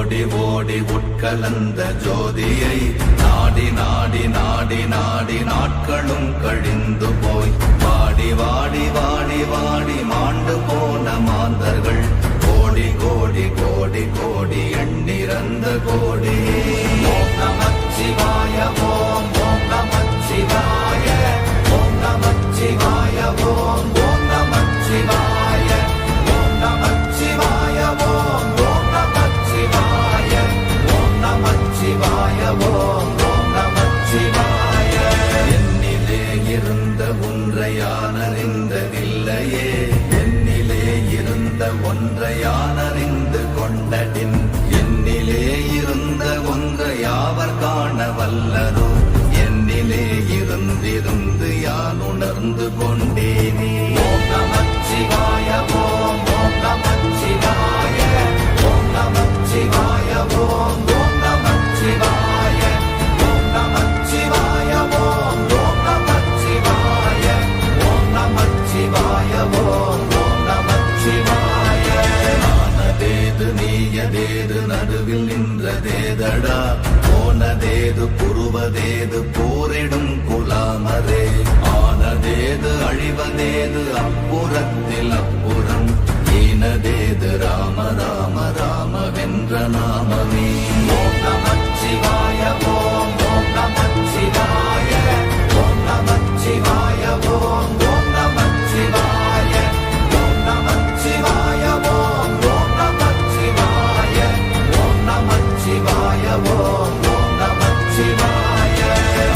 ஓடி ஓடி உட்கலந்த ஜோதியை நாடி நாடி நாடி நாடி நாட்களும் கழிந்து போய் வாடி வாடி வாடி வாடி மாண்டு போன மாந்தர்கள் கோடி கோடி கோடி கோடி எண்ணிறந்த கோடி. ஓம் நமச்சிவாய ஓம் ஓம் நமச்சிவாய ஓம் நமச்சிவாய ஓம் ஓம் நமச்சிவாய ஓம் நமச்சிவாய ஓம் ஓம் நமச்சிவாய ஓம் நமச்சிவாய ஓம் ஓம் நமச்சிவாய. என்னிலே இருந்த ஒன்றை யான் அறிந்ததில்லையே, என்னிலே இருந்த ஒன்றை யான் அறிந்து கொண்டடின், என்னிலே இருந்த ஒன்றை யாவர் காண வல்லரோ, என்னிலே இருந்திருந்து யான் உணர்ந்து கொண்டேனே. ஓம் நமச்சிவாய ஓம் ஓம் நமச்சிவாய ஓம் நமச்சிவாய ஓம் ஓம் நமச்சிவாய ஓம் நமச்சிவாய ஓம் ஓம் நமச்சிவாய ஓம் நமச்சிவாய ஓம் ஓம் நமச்சிவாய. ஆனதேது நீயதேது நடுவில் நின்றதேதடா, போனதேது புருவதேது போரிடும் குலாமரே, ஆனதேது அழிவதேது அப்புறத்தில் அப்புறம், ஈனதேது ராம ராம ராம வென்ற நாமமே. ஓம் நமச்சிவாய ஓம் ஓம் நமச்சிவாய ஓம் நமச்சிவாய ஓம் ஓம் நமச்சிவாய ஓம் நமச்சிவாய ஓம் ஓம் நமச்சிவாய ஓம் நமச்சிவாய ஓம் ஓம் நமச்சிவாய.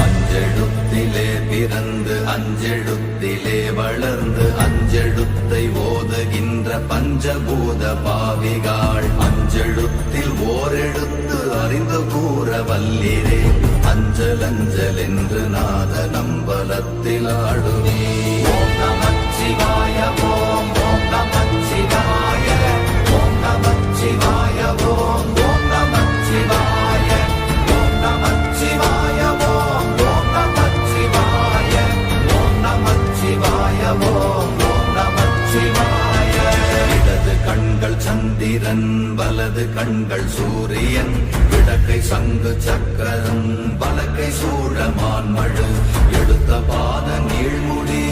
அஞ்செழுத்திலே பிறந்து அஞ்செழுத்திலே வளர்ந்து அஞ்செழுத்தை ஓதுகின்ற பஞ்சபூத பாவிகாள், அஞ்செழுத்தில் ஓரெழுத்து அறிந்து கூற வல்லிரே, அஞ்சல் அஞ்சல் என்று நாத நம்பலத்தில் ஆடுவே. ஓம் நமச்சிவாய ஓம் ஓம் நமச்சிவாய ஓம் நமச்சிவாய ஓம் ஓம் நமச்சிவாய ஓம் நமச்சிவாய ஓம் ஓம் நமச்சிவாய ஓம் நமச்சிவாய ஓம் ஓம் நமச்சிவாய. இடது கண்கள் சந்திரன் வலது கண்கள் சூரியன், இடக்கை சங்கு சக்கரம் வலக்கை சூழமான்மழு, எடுத்த பாத நீழ்முடி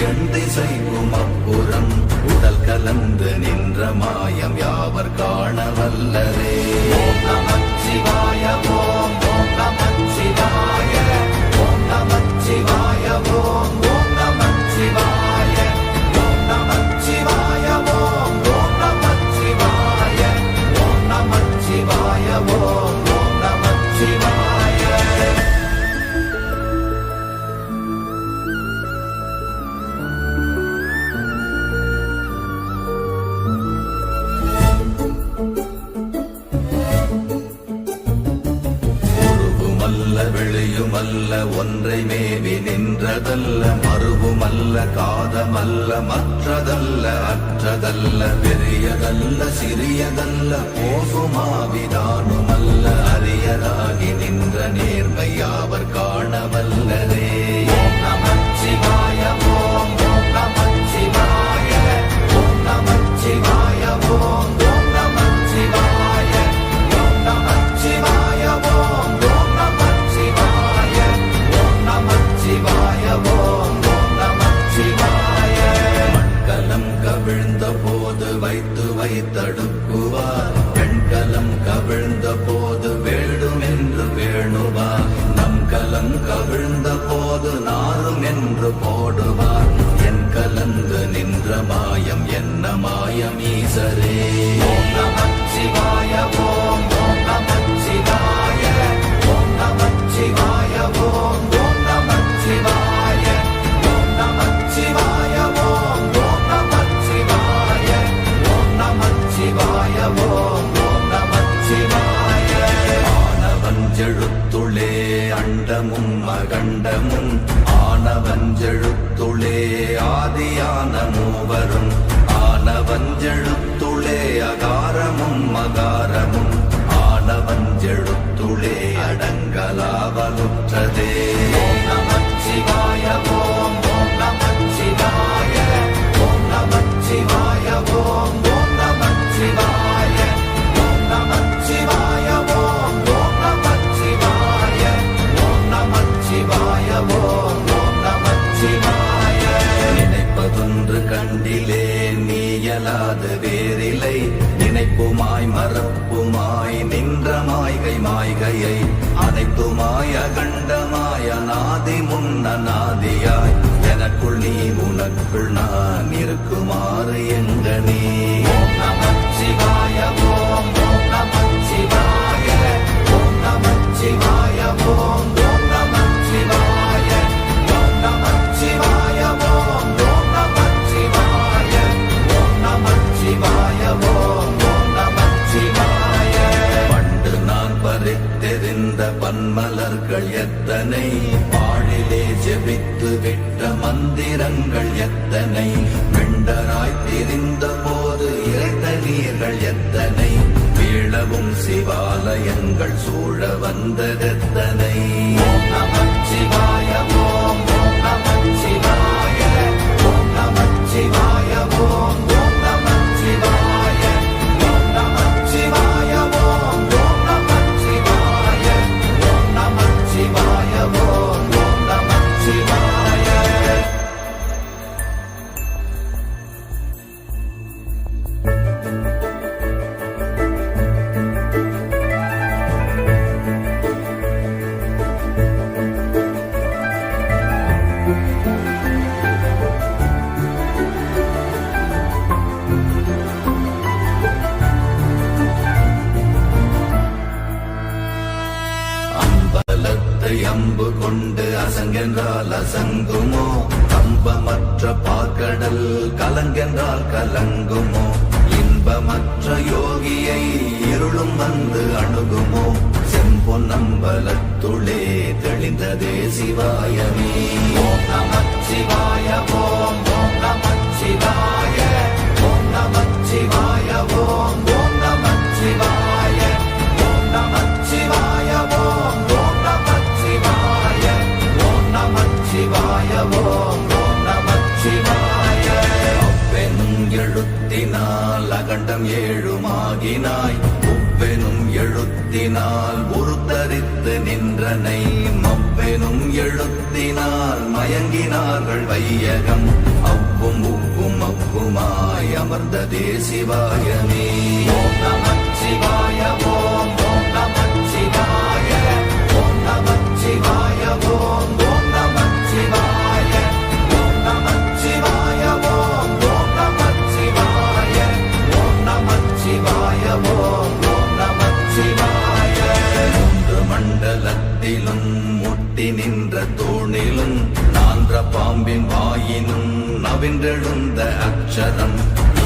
எண் திசைக்கும் அப்புறம், உடல் கலந்து நின்ற மாயம் யாவர் காண வல்லரே. ஓம் நமச்சிவாய ஓம் ஓம் நமச்சிவாய ஓம் நமச்சிவாய ஓம் ஓம் நமச்சிவாய ஓம் நமச்சிவாய ஓம் ஓம் நமச்சிவாய ஓம் நமச்சிவாய ஓம் ஓம் நமச்சிவாய. வெளியுமல்ல ஒன்றை மேவி நின்றதல்ல, மறுவுமல்ல காதமல்ல மற்றதல்ல அற்றதல்ல, பெரியதல்ல சிறியதல்ல போகுமாவிதானுமல்ல, அரியராகி நின்ற நேர்மை யாவர் காண வல்லரே. ஓம் நமச்சிவாய ஓம் ஓம் நமச்சிவாய ஓம் நமச்சிவாய ஓம் ஓம் நமச்சிவாய ஓம் நமச்சிவாய ஓம் ஓம் நமச்சிவாய ஓம் நமச்சிவாய ஓம் ஓம் நமச்சிவாய. மண்கலம் கவிழ்ந்த போது வைத்து வைத்தடுக்குவார், பெண்கலம் கவிழ்ந்த போது வேடும் என்று வேணுவார், நம் கலம் கவிழ்ந்த போது நாரும் என்று போடுவார், என் கலந்து நின்ற மாயம் என்ன மாயம் ஈசரே. ஓம் நமச்சிவாய ஓம் ஓம் நமச்சிவாய ஓம் நமச்சிவாய ஓம் ஓம் நமச்சிவாய ஓம் நமச்சிவாய ஓம் ஓம் நமச்சிவாய ஓம் நமச்சிவாய ஓம் ஓம் நமச்சிவாய. ஆனவஞ்செழுத்துளே அண்டமும் அகண்டமும், ஆனவஞ்செழுத்துளே ஆதியான மூவரும், ஆனவஞ்செழுத்துளே அகாரமும் அகாரமும், ஆனவஞ்செழுத்துளே அடங்கலாவலுற்றதே. ஓம் நமச்சிவாய ஓம் ஓம் நமச்சிவாய ஓம் நமச்சிவாய ஓம் ஓம் நமச்சிவாய ஓம் நமச்சிவாய மாய்கையை அனைத்துமாய கண்டமாய நாதி முன்ன நாதியாய் எனக்குள் நீ உனக்குள் நான் இருக்குமாறு எங்க நீ ஓம் நமச்சிவாய ஓம் ஓம் நமச்சிவாய ஓம் நமச்சிவாய ஓம் ஓம் நமச்சிவாய ஓம் நமச்சிவாய ஓம் ஓம் நமச்சிவாய ஓம் நமச்சிவாய ஓம் ஓம் நமச்சிவாய பண்டு நான் பறித்தெறிந்த பன்மலர்கள் எத்தனை பாழிலே ஜெபித்து விட்ட மந்திரங்கள் எத்தனை மெண்டராய் திரிந்த போது இறைத்த நீர்கள் எத்தனை வீழவும் சிவாலயங்கள் சூழ வந்ததெத்தனை ஓம் நமச்சிவாய ஓம் ஓம் நமச்சிவாய ஓம் நமச்சிவாய ஓம் ஓம் நமச்சிவாய ஓம் நமச்சிவாய ஓம் ஓம் நமச்சிவாய ஓம் நமச்சிவாய ஓம் ஓம் நமச்சிவாய அம்பலத்தை அம்பு கொண்டு அசங்கென்றால் அசங்குமோ கம்பமற்ற பாக்கடல் கலங்கென்றால் கலங்குமோ இன்பமற்ற யோகியை இருளும் வந்து அணுகுமோ செம்பொன்னம்பலத்துளே தெளிந்ததே சிவாயமே ஓம் நமச்சிவாய ஓம் ஓம் நமச்சிவாய ஓம் நமச்சிவாய ஓம் ஓம் நமச்சிவாய ஓம் நமச்சிவாய ஓம் ஓம் நமச்சிவாய ஓம் நமச்சிவாய ஓம் ஓம் நமச்சிவாய அவ்வெனும் எழுத்தினால் அகண்டம் ஏழுமாகினாய் உவ்வெனும் எழுத்தினால் உருத்தரித்து நின்றனை மவ்வெனும் எழுத்தினால் மயங்கினார்கள் வையகம் அவ்வும் உவ்வும் அவ்வுமாய் அமர்ந்ததே சிவாயமே ஓம் நமச்சிவாய ஓம் ஓம் நமச்சிவாய ஓம் நமச்சிவாய ஓம் ஓம் நமச்சிவாய ஓம் நமச்சிவாய ஓம் ஓம் நமச்சிவாய ஓம் நமச்சிவாய ஓம் ஓம் நமச்சிவாய மூன்று மண்டலத்திலும் முட்டி நின்ற தூணிலும் நான்ற பாம்பின் வாயினும் நவின்றெழுந்த அக்ஷரம்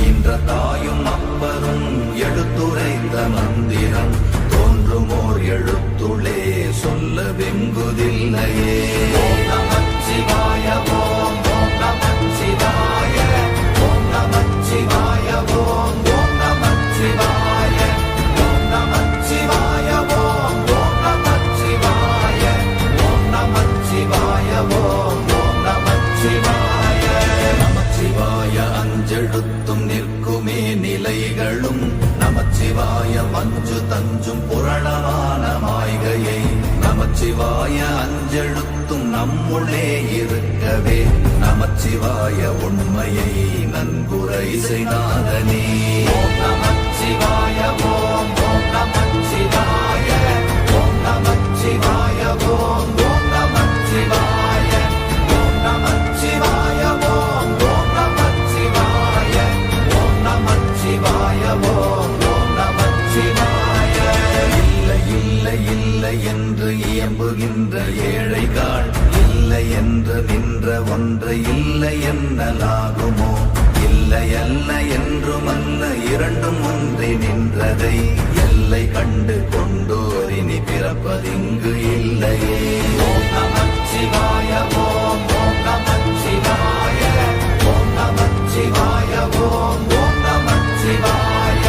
ஈன்ற தாயும் அப்பரும் எடுத்துரைத்த மந்திரம் தோன்றுமோர் எழுத்துளே சொல்ல வெங்குதில்லையே ஓம் நமச்சிவாய ஓம் ஓம் நமச்சிவாய ஓம் நமச்சிவாய ஓம் ஓம் நமச்சிவாய ஓம் நமச்சிவாய ஓம் ஓம் நமச்சிவாய ஓம் நமச்சிவாய ஓம் ஓம் நமச்சிவாய நமச்சிவாய அஞ்செழுத்தும் நிற்குமே நிலைகளும் நமச்சிவாய மஞ்சு தஞ்சும் புரணமான மாய்கையை நமச்சிவாய அஞ்செழுத்தும் நம்முள்ளே இருக்கவே நமச்சிவாய உண்மையை நன்குரை செய்நாதனே ஓம் நமச்சிவாய ஓம் ஓம் நமச்சிவாய ஓம் நமச்சிவாய ஓம் ஓம் நமச்சிவாய ஓம் நமச்சிவாய ஓம் ஓம் நமச்சிவாய ஓம் நமச்சிவாய ஓம் ஓம் நமச்சிவாய இல்லை இல்லை இல்லை என்று இயம்புகின்ற ஏழைகள் இல்லை என்று நின்ற ஒன்றை இல்லை என்னலாகுமோ இல்லை அல்ல என்றுமல்ல இரண்டும் ஒன்றி நின்றதை எல்லை கண்டு கொண்டோரினி பிறப்பதிங்கு இல்லையே ஓம் நமச்சிவாய ஓம் ஓம் நமச்சிவாய ஓம் நமச்சிவாய ஓம் ஓம் நமச்சிவாய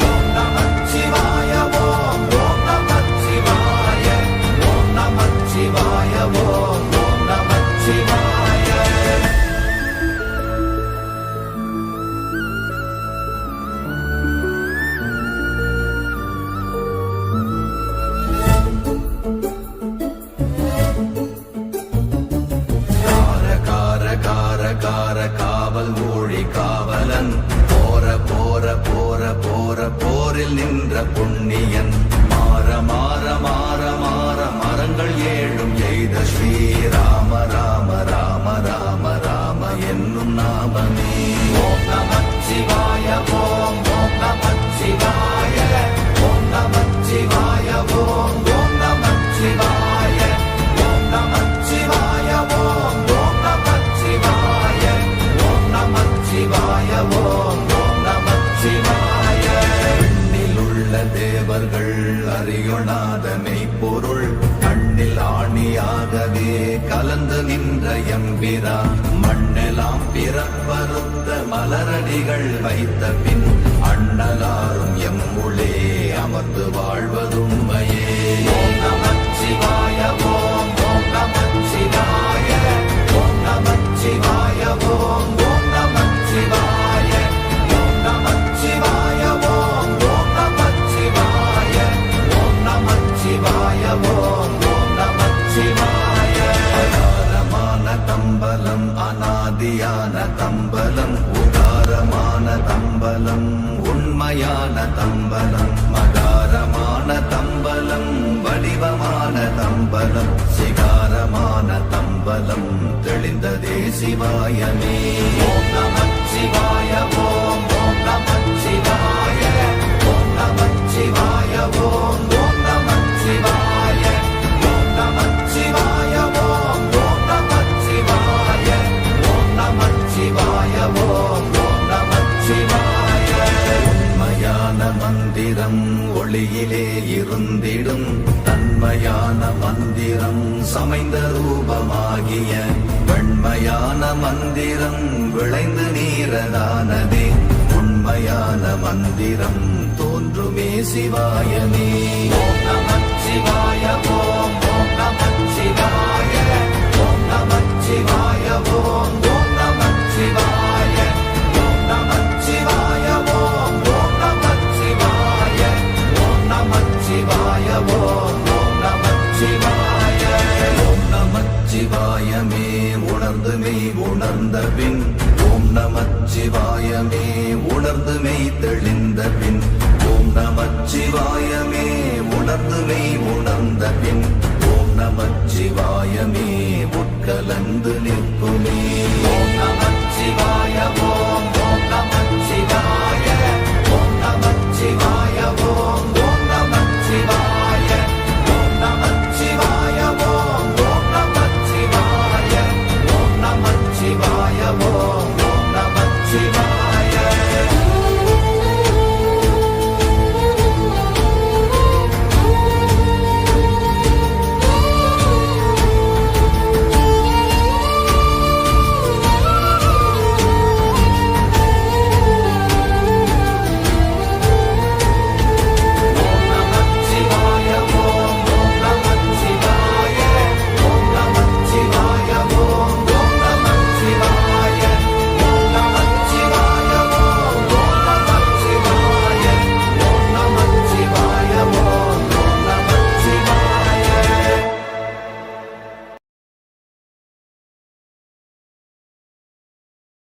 ஓம் நமச்சிவாய ஓம் ஓம் நமச்சிவாய ஓம் நமச்சிவாய ஓம் ஓம் நமச்சிவாய பொருள் கண்ணில் ஆணியாகவே கலந்து நின்ற எம்பிரா மண்ணெல்லாம் பிறப்பறுத்த மலரடிகள் வைத்த பின் அண்ணலாரும் எம்முளே அமர்ந்து வாழ்வதுண்மையே. ஓம் நமச்சிவாய ஓம் ஓம் நமச்சிவாய ஓம் நமச்சிவாய ஓம் ஓம் நமச்சிவாய ஓம் நமச்சிவாய ஓம் ஓம் நமச்சிவாய ஓம் நமச்சிவாய ஓம் ஓம் நமச்சிவாய. அகாரமான தம்பலம் அநாதியான தம்பலம் உகாரமான தம்பலம் உண்மையான தம்பலம் மகாரமான தம்பலம் வடிவமான தம்பலம் சிகாரமான தம்பலம் தெளிந்ததே சிவாயமே. ஓம் நமச்சிவாய ஓம் ஓம் நமச்சிவாய ஓம் நமச்சிவாய ஓம் ஓம் நமச்சிவாய ஓம் நமச்சிவாய ஓம் ஓம் நமச்சிவாய ஓம் நமச்சிவாய ஓம் ஓம் நமச்சிவாய. உண்மையான மந்திரம் ஒளியிலே இருந்திடும் தன்மையான மந்திரம் சமைந்த ரூபமாகிய வெண்மையான மந்திரம் விளைந்து நீரதானதே உண்மையான மந்திரம் தோன்றுமே சிவாயமே. ஓம் நமச்சிவாய ஓம் ஓம் நமச்சிவாய ஓம் நமச்சிவாய ஓம் ஓம் நமச்சிவாய ஓம் நமச்சிவாய ஓம் ஓம் நமச்சிவாய ஓம் நமச்சிவாய ஓம் ஓம் நமச்சிவாய. ஓம் நமச்சிவாயமே உணர்ந்து மெய் உணர்ந்த பின் ஓம் நமச்சிவாயமே உணர்ந்து மெய் தெளிந்த பின் ஓம் நமச்சிவாயமே உணர்ந்து மெய் உணர்ந்த பின் ஓம் நமச்சிவாயமே உட்கலந்து நிற்குமே. ஓம் நமச்சிவாய